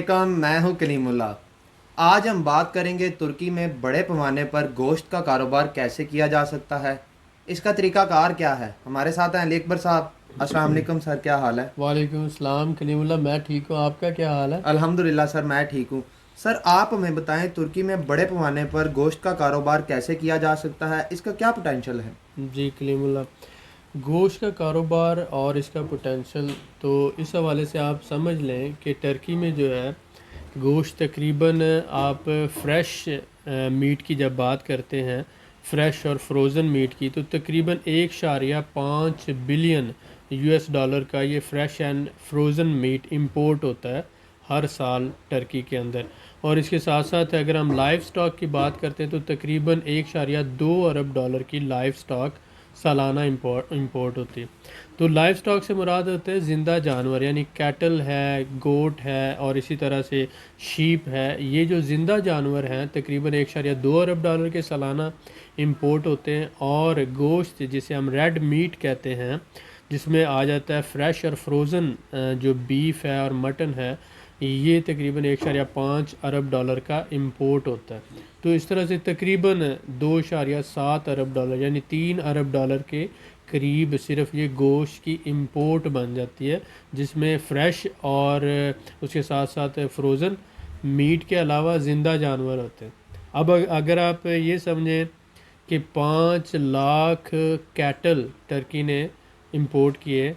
वालेकुम, मैं हूं कलीमुल्लाह। आज हम बात करेंगे तुर्की में बड़े पैमाने पर गोश्त का कारोबार कैसे किया जा सकता है। इसका तरीकाकार क्या है। हमारे साथ हैं अली अकबर साहब। अस्सलाम वालेकुम सर, क्या हाल है। वालेकुम सलाम कलीमुल्लाह। मैं ठीक हूँ, आपका क्या हाल है? अल्हम्दुलिल्लाह सर, मैं ठीक हूं। सर आप हमें बताएं, तुर्की में बड़े पैमाने पर गोश्त का कारोबार कैसे किया जा सकता है, इसका क्या पोटेंशियल है। जी कलीमुल्लाह, गोश्त का कारोबार और इसका पोटेंशियल, तो इस हवाले से आप समझ लें कि टर्की में जो है गोश्त तकरीबन, आप फ्रेश मीट की जब बात करते हैं, फ्रेश और फ्रोज़न मीट की, तो तकरीबन 1.5 बिलियन यूएस डॉलर का ये fresh and frozen meet import होता है हर साल टर्की के अंदर। और इसके साथ साथ अगर हम लाइव स्टॉक की बात करते हैं तो तकरीबन 1.2 अरब डॉलर की लाइव स्टॉक सालाना इंपोर्ट होती है। तो लाइव स्टॉक से मुराद होते हैं ज़िंदा जानवर, यानी कैटल है, गोट है और इसी तरह से शीप है। ये जो ज़िंदा जानवर हैं तकरीबन 1.2 अरब डॉलर के सालाना इंपोर्ट होते हैं। और गोश्त जिसे हम रेड मीट कहते हैं, जिसमें आ जाता है फ्रेश और फ्रोज़न जो बीफ है और मटन है, ये तकरीबन 1.5 अरब डॉलर का इंपोर्ट होता है। तो इस तरह से तकरीबन 2.7 अरब डॉलर यानी 3 अरब डॉलर के करीब सिर्फ ये गोश्त की इंपोर्ट बन जाती है, जिसमें फ़्रेश और उसके साथ साथ फ्रोज़न मीट के अलावा ज़िंदा जानवर होते हैं। अब अगर आप ये समझें कि 5 लाख कैटल टर्की ने इंपोर्ट किए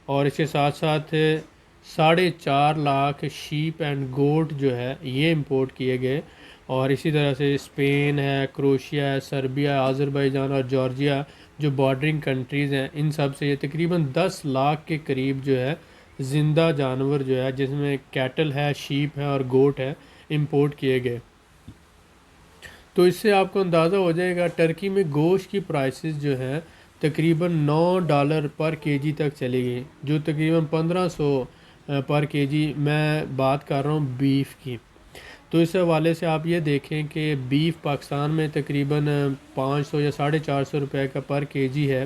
और इसके साथ साथ 4.5 लाख शीप एंड गोट जो है ये इंपोर्ट किए गए। और इसी तरह से स्पेन है, क्रोशिया है, सर्बिया, आज़रबाईजान और जॉर्जिया जो बॉर्डरिंग कंट्रीज़ हैं, इन सब से ये तकरीबन 10 लाख के करीब जो है ज़िंदा जानवर जो है, जिसमें कैटल है, शीप है और गोट है, इंपोर्ट किए गए। तो इससे आपको अंदाज़ा हो जाएगा टर्की में गोश्त की प्राइसेस जो हैं तकरीबन $9 पर केजी तक चली गई, जो तकरीबन 1500 पर केजी। मैं बात कर रहा हूँ बीफ की। तो इस हवाले से आप ये देखें कि बीफ पाकिस्तान में तकरीबन 500 या 450 रुपये का पर केजी है।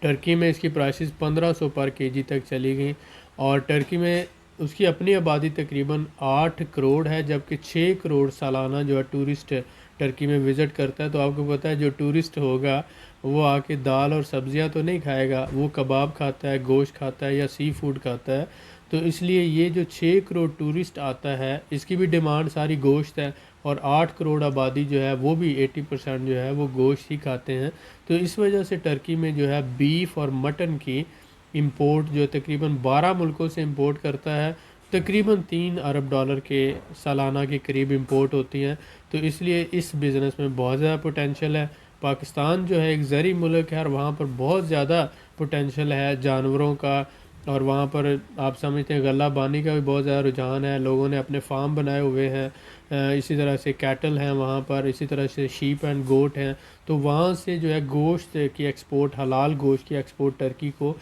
टर्की में इसकी प्राइसेस 1500 पर केजी तक चली गई। और टर्की में उसकी अपनी आबादी तकरीबन 8 करोड़ है, जबकि 6 करोड़ सालाना जो है टूरिस्ट टर्की में विज़िट करता है। तो आपको पता है जो टूरिस्ट होगा वो आके दाल और सब्ज़ियां तो नहीं खाएगा, वो कबाब खाता है, गोश्त खाता है या सी फूड खाता है। तो इसलिए ये जो 6 करोड़ टूरिस्ट आता है, इसकी भी डिमांड सारी गोश्त है। और 8 करोड़ आबादी जो है वो भी 80% जो है वो गोश्त ही खाते हैं। तो इस वजह से टर्की में जो है बीफ और मटन की इंपोर्ट जो तकरीबन 12 मुल्कों से इंपोर्ट करता है, तकरीबन 3 अरब डॉलर के सालाना के करीब इंपोर्ट होती हैं। तो इसलिए इस बिज़नेस में बहुत ज़्यादा पोटेंशियल है। पाकिस्तान जो है एक ज़री मुल्क है और वहाँ पर बहुत ज़्यादा पोटेंशियल है जानवरों का। और वहाँ पर आप समझते हैं गला बानी का भी बहुत ज़्यादा रुझान है, लोगों ने अपने फार्म बनाए हुए हैं। इसी तरह से कैटल हैं वहाँ पर, इसी तरह से शीप एंड गोट हैं। तो वहाँ से जो है गोश्त की एक्सपोर्ट, हलाल गोश्त की एक्सपोर्ट टर्की को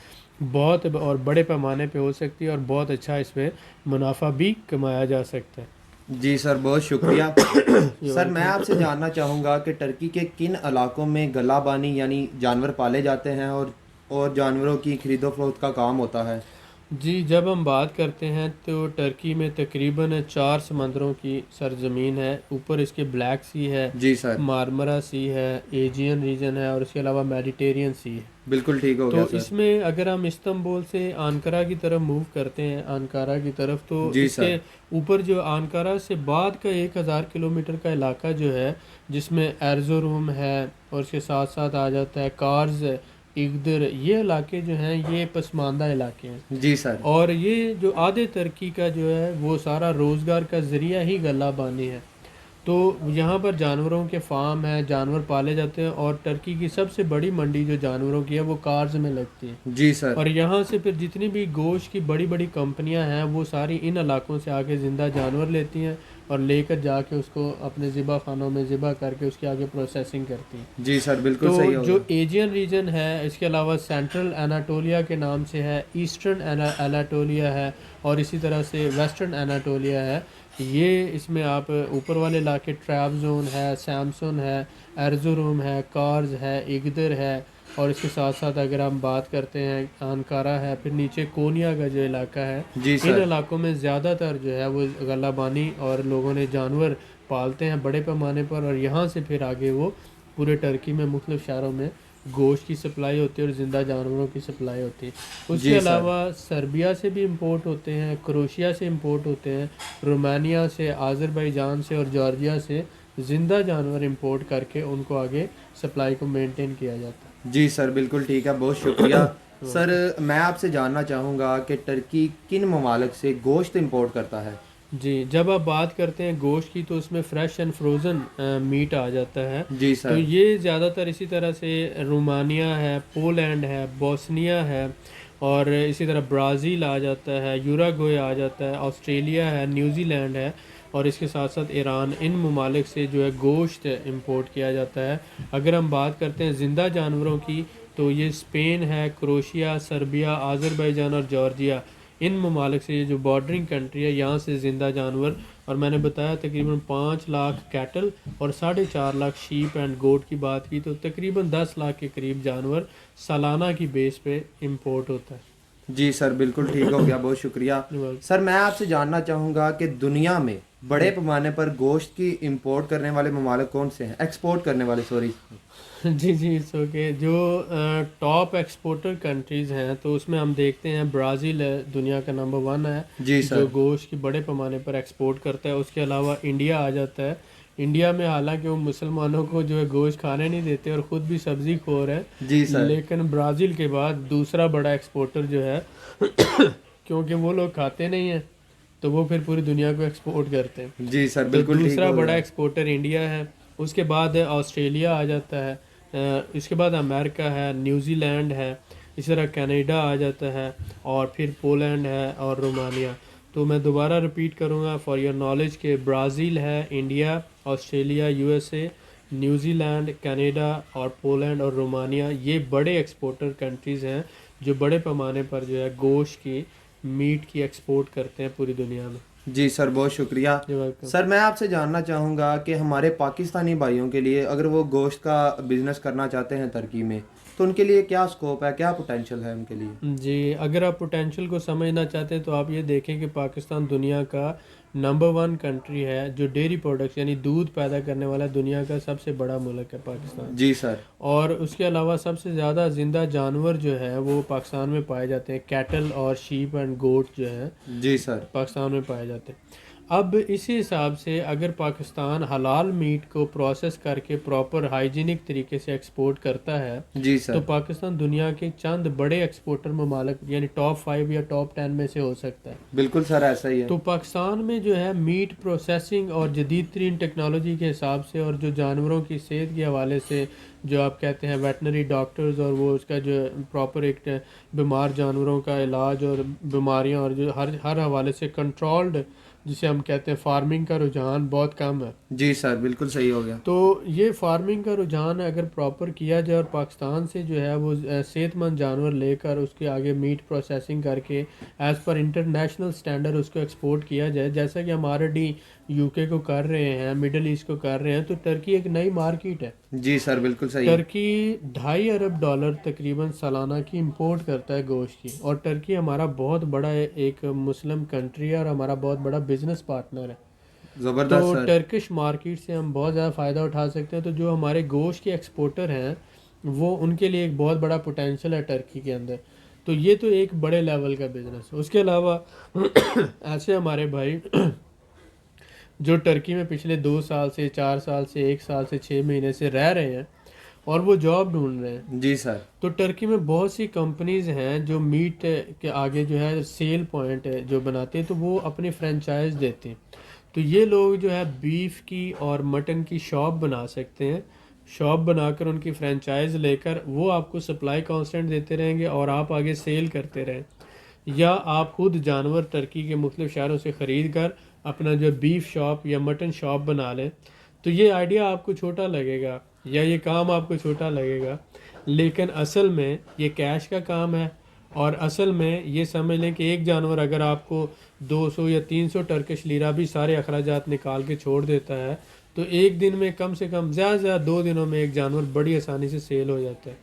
बहुत और बड़े पैमाने पे हो सकती है और बहुत अच्छा इसमें मुनाफा भी कमाया जा सकता है। जी सर, बहुत शुक्रिया। ये सर मैं वेलकम। आपसे जानना चाहूँगा कि टर्की के किन इलाकों में गलाबानी यानी जानवर पाले जाते हैं और जानवरों की खरीदो फरोख्त का काम होता है। जी, जब हम बात करते हैं तो टर्की में तकरीबन 4 समंदरों की सरजमीन है। ऊपर इसके ब्लैक सी है, जी सर। मारमरा सी है, एजियन रीजन है और इसके अलावा मेडिटेरियन सी है। बिल्कुल ठीक हो गया तो सर। इसमें अगर हम इस्तंबुल से अंकारा की तरफ मूव करते हैं, अंकारा की तरफ, तो जी इसके सर। ऊपर जो अंकारा से बाद का 1000 किलोमीटर का इलाका जो है, जिसमें एर्ज़ोरुम है और इसके साथ साथ आ जाता है कार्स, इगदर, ये इलाके जो हैं ये पसमानदा इलाके हैं। जी सर। और ये जो आधे तरक्की का जो है वो सारा रोज़गार का ज़रिया ही गला बानी है। तो यहाँ पर जानवरों के फार्म हैं, जानवर पाले जाते हैं और टर्की की सबसे बड़ी मंडी जो जानवरों की है वो कार्स में लगती है। जी सर। और यहाँ से फिर जितनी भी गोश्त की बड़ी बड़ी कंपनियाँ हैं वो सारी इन इलाकों से आके ज़िंदा जानवर लेती हैं और लेकर जाके उसको अपने ज़िबा खानों में ज़िबा करके उसकी आगे प्रोसेसिंग करती हैं। जी सर, बिल्कुल तो सही हो जो गया। एजियन रीजन है, इसके अलावा सेंट्रल एनाटोलिया के नाम से है, ईस्टर्न एनाटोलिया है और इसी तरह से वेस्टर्न एनाटोलिया है। ये इसमें आप ऊपर वाले इलाके ट्रैबज़ोन है, सैमसन है, एर्ज़ुरूम है, कार्ज है, इगदर है, और इसके साथ साथ अगर हम बात करते हैं अनकारा है, फिर नीचे कोनिया का जो इलाका है, जी इन सर। इलाकों में ज़्यादातर जो है वो गलाबानी और लोगों ने जानवर पालते हैं बड़े पैमाने पर, और यहाँ से फिर आगे वो पूरे टर्की में मुख्तलिफ शहरों में गोश्त की सप्लाई होती है और ज़िंदा जानवरों की सप्लाई होती है। उसके जी सर। अलावा सर्बिया से भी इंपोर्ट होते हैं, क्रोशिया से इंपोर्ट होते हैं, रोमानिया से, आज़रबाईजान से और जॉर्जिया से ज़िंदा जानवर इंपोर्ट करके उनको आगे सप्लाई को मेंटेन किया जाता जी सर, बिल्कुल ठीक है, बहुत शुक्रिया। है। सर मैं आपसे जानना चाहूँगा कि टर्की किन ममालिक से गोश्त इंपोर्ट करता है? जी, जब आप बात करते हैं गोश्त की तो उसमें फ़्रेश एंड फ्रोज़न मीट आ जाता है। जी तो सर। ये ज़्यादातर इसी तरह से रोमानिया है, पोलैंड है, बोस्निया है, और इसी तरह ब्राज़ील आ जाता है, यूराग्वे आ जाता है, ऑस्ट्रेलिया है, न्यूज़ीलैंड है, और इसके साथ साथ ईरान, इन ममालिक से जो है गोश्त इंपोर्ट किया जाता है। अगर हम बात करते हैं ज़िंदा जानवरों की तो ये स्पेन है, क्रोशिया, सर्बिया, आज़रबाईजान और जॉर्जिया, इन ममालिक से, ये जो बॉर्डरिंग कंट्री है, यहाँ से ज़िंदा जानवर, और मैंने बताया तकरीबन 5 लाख कैटल और 4.5 लाख शीप एंड गोट की बात की, तो तकरीबन 10 लाख के करीब जानवर सालाना की बेस पे इंपोर्ट होता है। जी सर, बिल्कुल ठीक हो गया, बहुत शुक्रिया। सर मैं आपसे जानना चाहूँगा कि दुनिया में बड़े पैमाने पर गोश्त की इंपोर्ट करने वाले ममालिक कौन से हैं? एक्सपोर्ट करने वाले, सॉरी। जी जी, इट्स ओके। जो टॉप एक्सपोर्टर कंट्रीज़ हैं तो उसमें हम देखते हैं ब्राज़ील है, दुनिया का नंबर 1 है जी जो सर। गोश्त की बड़े पैमाने पर एक्सपोर्ट करता है। उसके अलावा इंडिया आ जाता है। इंडिया में हालांकि वो मुसलमानों को जो है गोश्त खाने नहीं देते और ख़ुद भी सब्ज़ी खोर है, जी सर। लेकिन ब्राज़ील के बाद दूसरा बड़ा एक्सपोर्टर जो है क्योंकि वो लोग खाते नहीं हैं तो वो फिर पूरी दुनिया को एक्सपोर्ट करते हैं। जी सर, तो बिल्कुल ठीक दूसरा हो बड़ा गया। एक्सपोर्टर इंडिया है। उसके बाद ऑस्ट्रेलिया आ जाता है, इसके बाद अमेरिका है, न्यूजीलैंड है, इस तरह कनाडा आ जाता है, और फिर पोलैंड है और रोमानिया। तो मैं दोबारा रिपीट करूँगा फॉर योर नॉलेज के ब्राज़ील है, India, Australia, USA, New Zealand, Canada और पोलैंड और रोमानिया, ये बड़े एक्सपोर्टर कंट्रीज़ हैं जो बड़े पैमाने पर जो है गोश्त की, मीट की एक्सपोर्ट करते हैं पूरी दुनिया में। जी सर, बहुत शुक्रिया। You're welcome. सर मैं आपसे जानना चाहूँगा कि हमारे पाकिस्तानी भाइयों के लिए अगर वो गोश्त का बिज़नेस करना चाहते हैं तुर्की में, तो उनके लिए क्या स्कोप है, क्या पोटेंशियल है उनके लिए? जी, अगर आप पोटेंशियल को समझना चाहते हैं तो आप ये देखें कि पाकिस्तान दुनिया का नंबर 1 कंट्री है जो डेयरी प्रोडक्ट्स यानी दूध पैदा करने वाला दुनिया का सबसे बड़ा मुल्क है पाकिस्तान। जी सर। और उसके अलावा सबसे ज़्यादा ज़िंदा जानवर जो है वो पाकिस्तान में पाए जाते हैं, कैटल और शीप एंड गोट जो हैं जी सर। पाकिस्तान में पाए जाते हैं। अब इसी हिसाब से अगर पाकिस्तान हलाल मीट को प्रोसेस करके प्रॉपर हाइजीनिक तरीके से एक्सपोर्ट करता है जी तो सर। पाकिस्तान दुनिया के चंद बड़े एक्सपोर्टर ममालिक यानी टॉप 5 या टॉप 10 में से हो सकता है। बिल्कुल सर, ऐसा ही है। तो पाकिस्तान में जो है मीट प्रोसेसिंग और जदीद तरीन टेक्नोलॉजी के हिसाब से और जो जानवरों की सेहत के हवाले से जो आप कहते हैं वेटनरी डॉक्टर्स और वो उसका जो प्रॉपर एक बीमार जानवरों का इलाज और बीमारियां और जो हर हर हवाले से कंट्रोल्ड जिसे हम कहते हैं फार्मिंग का रुझान बहुत कम है। जी सर, बिल्कुल सही हो गया। तो ये फार्मिंग का रुझान अगर प्रॉपर किया जाए और पाकिस्तान से जो है वो सेहतमंद जानवर लेकर उसके आगे मीट प्रोसेसिंग करके एज़ पर इंटरनेशनल स्टैंडर्ड उसको एक्सपोर्ट किया जाए, जैसा कि हम ऑलरेडी यूके को कर रहे हैं, मिडल ईस्ट को कर रहे हैं, तो टर्की एक नई मार्केट है। जी सर, बिल्कुल सही। टर्की $2.5 अरब तकरीबन सालाना की इंपोर्ट करता है गोश्त की, और टर्की हमारा बहुत बड़ा एक मुस्लिम कंट्री है और हमारा बहुत बड़ा बिजनेस पार्टनर है। ज़बरदस्त तो सर। टर्किश मार्केट से हम बहुत ज़्यादा फ़ायदा उठा सकते हैं। तो जो हमारे गोश्त के एक्सपोर्टर हैं वो उनके लिए एक बहुत बड़ा पोटेंशियल है टर्की के अंदर। तो ये तो एक बड़े लेवल का बिज़नेस है। उसके अलावा ऐसे हमारे भाई जो टर्की में पिछले 2 साल से, 4 साल से, 1 साल से, 6 महीने से रह रहे हैं और वो जॉब ढूंढ रहे हैं, जी सर। तो टर्की में बहुत सी कंपनीज हैं जो मीट के आगे जो है सेल पॉइंट है जो बनाते हैं, तो वो अपनी फ्रेंचाइज देते हैं। तो ये लोग जो है बीफ की और मटन की शॉप बना सकते हैं। शॉप बनाकर उनकी फ्रेंचाइज लेकर वो आपको सप्लाई कांस्टेंट देते रहेंगे और आप आगे सेल करते रहें, या आप खुद जानवर टर्की के मुख्तलिफ शहरों से ख़रीद कर अपना जो बीफ शॉप या मटन शॉप बना लें। तो ये आइडिया आपको छोटा लगेगा या ये काम आपको छोटा लगेगा, लेकिन असल में ये कैश का काम है और असल में ये समझ लें कि एक जानवर अगर आपको 200 या 300 टर्किश लीरा भी सारे अखराजात निकाल के छोड़ देता है, तो एक दिन में कम से कम ज़्यादा से ज़्यादा 2 दिनों में एक जानवर बड़ी आसानी से सेल हो जाता है।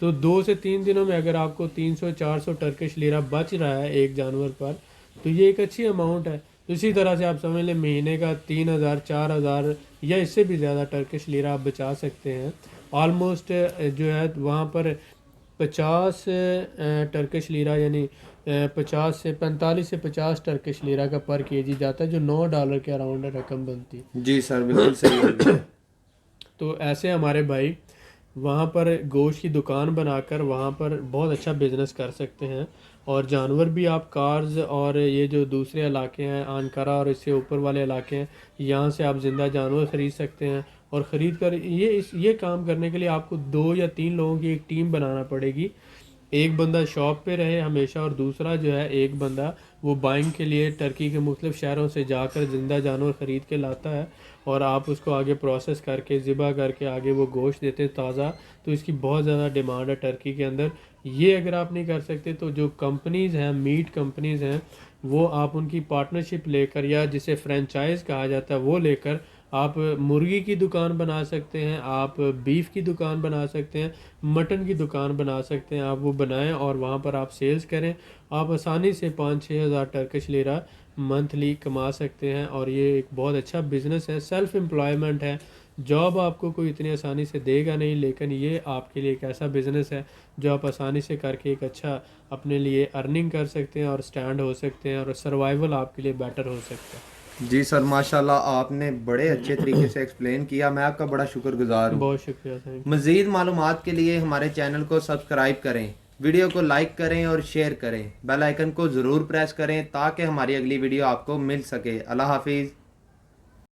तो 2 से 3 दिनों में अगर आपको 300-400 टर्किश लीरा बच रहा है एक जानवर पर, तो ये एक अच्छी अमाउंट है। तो इसी तरह से आप समझ लें महीने का 3,000-4,000 या इससे भी ज़्यादा टर्किश लीरा आप बचा सकते हैं। ऑलमोस्ट जो है वहाँ पर 50 टर्किश लीरा यानी 45 टर्किश लीरा का पर केजी जाता है, जो $9 के अराउंड रकम बनती है। जी सर, बिल्कुल सही है। तो ऐसे हमारे भाई वहाँ पर गोश्त की दुकान बनाकर वहाँ पर बहुत अच्छा बिजनेस कर सकते हैं। और जानवर भी आप कार्स और ये जो दूसरे इलाके हैं आनकरा और इससे ऊपर वाले इलाके हैं, यहाँ से आप ज़िंदा जानवर ख़रीद सकते हैं। और ख़रीद कर ये काम करने के लिए आपको 2 या 3 लोगों की एक टीम बनाना पड़ेगी। एक बंदा शॉप पे रहे हमेशा और दूसरा जो है एक बंदा वो बाइंग के लिए टर्की के मुख्तलिफ शहरों से जाकर ज़िंदा जानवर ख़रीद के लाता है और आप उसको आगे प्रोसेस करके ज़िबा करके आगे वो गोश्त देते हैं ताज़ा। तो इसकी बहुत ज़्यादा डिमांड है टर्की के अंदर। ये अगर आप नहीं कर सकते तो जो कंपनीज़ हैं, मीट कंपनीज़ हैं, वो आप उनकी पार्टनरशिप लेकर या जिसे फ्रेंचाइज़ कहा जाता है वो लेकर आप मुर्गी की दुकान बना सकते हैं, आप बीफ की दुकान बना सकते हैं, मटन की दुकान बना सकते हैं। आप वो बनाएं और वहाँ पर आप सेल्स करें। आप आसानी से 5-6 हज़ार टर्किश लीरा मंथली कमा सकते हैं और ये एक बहुत अच्छा बिजनेस है, सेल्फ एम्प्लॉयमेंट है। जॉब आपको कोई इतनी आसानी से देगा नहीं, लेकिन ये आपके लिए एक ऐसा बिज़नेस है जो आप आसानी से करके एक अच्छा अपने लिए अर्निंग कर सकते हैं और स्टैंड हो सकते हैं और सर्वाइवल आपके लिए बेटर हो सकता है। जी सर, माशाल्लाह आपने बड़े अच्छे तरीके से एक्सप्लेन किया, मैं आपका बड़ा शुक्रगुजार हूँ। बहुत शुक्रिया, थैंक यू। मज़ीद मालूमात के लिए हमारे चैनल को सब्सक्राइब करें, वीडियो को लाइक करें और शेयर करें, बेल आइकन को ज़रूर प्रेस करें ताकि हमारी अगली वीडियो आपको मिल सके। अल्लाह हाफिज़।